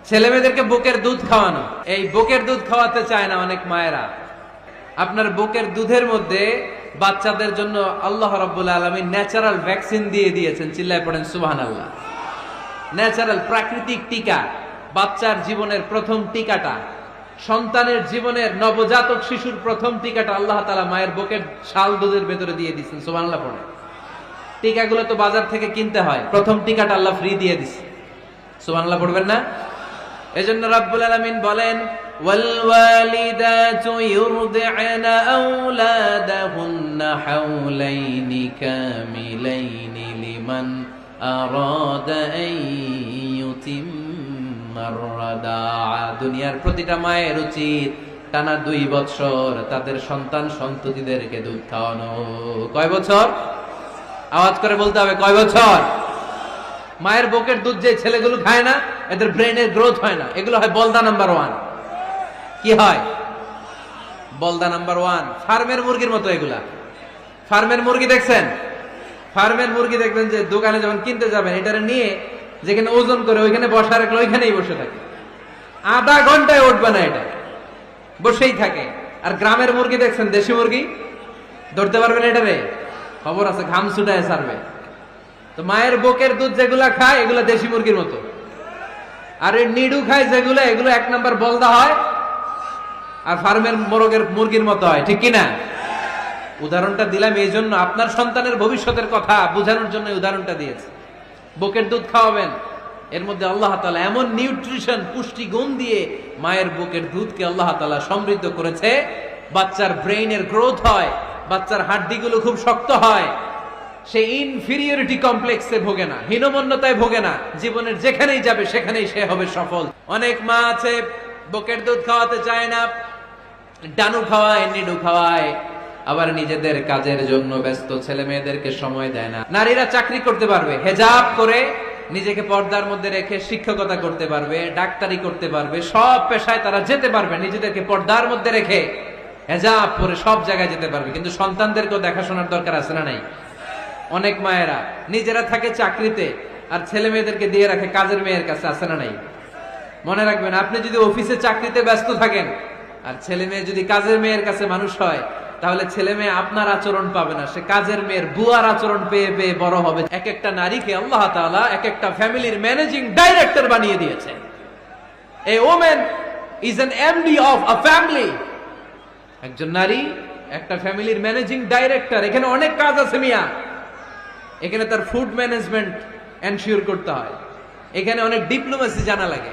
ছেলে মেয়েদেরকে বুকের দুধ খাওয়ানো, এই বুকের দুধ খাওয়াতে চায় না অনেক মায়েরা। আপনার বুকের দুধের মধ্যে বাচ্চাদের জন্য আল্লাহ রাব্বুল আলামিন ন্যাচারাল ভ্যাকসিন দিয়ে দিয়েছেন। চিল্লায় পড়েন সুবহানাল্লাহ। ন্যাচারাল প্রাকৃতিক টিকা, বাচ্চার জীবনের প্রথম টিকাটা, সন্তানের জীবনের নবজাতক শিশুর প্রথম টিকাটা আল্লাহ তাআলা মায়ের বুকের শাল দুধের ভেতরে দিয়ে দিয়েছেন। সুবহানাল্লাহ পড়ে। টিকাগুলো তো বাজার থেকে কিনতে হয়, প্রথম টিকাটা আল্লাহ ফ্রি দিয়ে দিয়েছে। সুবহানাল্লাহ পড়বেন না? এজন্য রাব্বুল আলামিন বলেন, ওয়াল ওয়ালিদাতু ইউরদি'না আওলাদাহুন্না হাওলাইনি কামিলাইনি লিমান আরাদা আন ইউতিম্মার রাদা'a। দুনিয়ার প্রতিটা মায়ের উচিত টানা 2 বছর তাদের সন্তান সন্ততিদেরকে দুধ খাওয়ানো। কয় বছর? আওয়াজ করে বলতে হবে, কয় বছর? মায়ের বুকের দুধ যে ছেলেগুলো খায় না, এদের ব্রেনের গ্রোথ হয় না। এগুলো হয় বলদা নাম্বার 1। কি হয়? বলদা নাম্বার 1। ফার্মের মুরগির মতো এগুলা। ফার্মের মুরগি দেখছেন? ফার্মের মুরগি দেখবেন যে দোকানে যখন কিনতে যাবেন, এটারে নিয়ে যেখানে ওজন করে ওইখানে বসা রাখলে ওইখানেই বসে থাকে। আধা ঘন্টায় উঠবে না, এটা বসেই থাকে। আর গ্রামের মুরগি দেখছেন, দেশি মুরগি, ধরতে পারবেন এটারে? খবর আছে, ঘাম ছুটায় ছাড়বে। তো মায়ের বুকের দুধ যেগুলা খায় এগুলা দেশি মুরগির মতো। আর এই নিডু খায় যেগুলো, এগুলো 1 নাম্বার বলদা হয়, আর ফার্মের মুরগির মতো হয়। ঠিক কিনা? উদাহরণটা দিলাম এই জন্য, আপনার সন্তানের ভবিষ্যতের কথা বোঝানোর জন্য উদাহরণটা দিয়েছে। বুকের দুধ খাওয়াবেন, এর মধ্যে আল্লাহ তাআলা এমন নিউট্রিশন, পুষ্টি গুণ দিয়ে মায়ের বুকের দুধকে আল্লাহ তাআলা সমৃদ্ধ করেছে। বাচ্চার ব্রেইনের গ্রোথ হয়, বাচ্চার হাড্ডিগুলো খুব শক্ত হয়, সে ইনফিরিয়রিটি কমপ্লেক্সে ভোগে না, হীনমন্যতায় ভোগে না। জীবনের যেখানেই যাবে সেখানেই সে হবে সফল। অনেক মা আছে বুকের দুধ খাওয়াতে চায় না, ডানু খাওয়ায়, নিডু খাওয়ায়, আবার নিজেদের কাজের জন্য ব্যস্ত, ছেলে মেয়েদেরকে সময় দেয় না। নারীরা চাকরি করতে পারবে, হেজাব করে নিজেকে পর্দার মধ্যে রেখে শিক্ষকতা করতে পারবে, ডাক্তারি করতে পারবে, সব পেশায় তারা যেতে পারবে, নিজেদেরকে পর্দার মধ্যে রেখে হেজাব পরে সব জায়গায় যেতে পারবে। কিন্তু সন্তানদেরকেও দেখাশোনার দরকার আছে না নাই? অনেক মায়েরা নিজেরা থাকে চাকরিতে, আর ছেলে মেয়েদেরকে দিয়ে রাখে কাজের মেয়ের কাছে, আছে না নাই? মনে রাখবেন, আপনি যদি অফিসে চাকরিতে ব্যস্ত থাকেন আর ছেলে মেয়ে যদি কাজের মেয়ের কাছে মানুষ হয়, তাহলে ছেলে মেয়ে আপনার আচরণ পাবে না, সে কাজের মেয়ের বুয়ার আচরণ পেয়ে পেয়ে বড় হবে। এক একটা নারীকে আল্লাহ তাআলা এক একটা ফ্যামিলির ম্যানেজিং ডাইরেক্টর বানিয়ে দিয়েছে। A woman is an MD of a family. একজন নারী একটা ফ্যামিলির ম্যানেজিং ডাইরেক্টর। এখানে অনেক কাজ আছে মিয়া। এখানে তার ফুড ম্যানেজমেন্ট এনশিওর করতে হয়, এখানে অনেক ডিপ্লোমেসি জানা লাগে।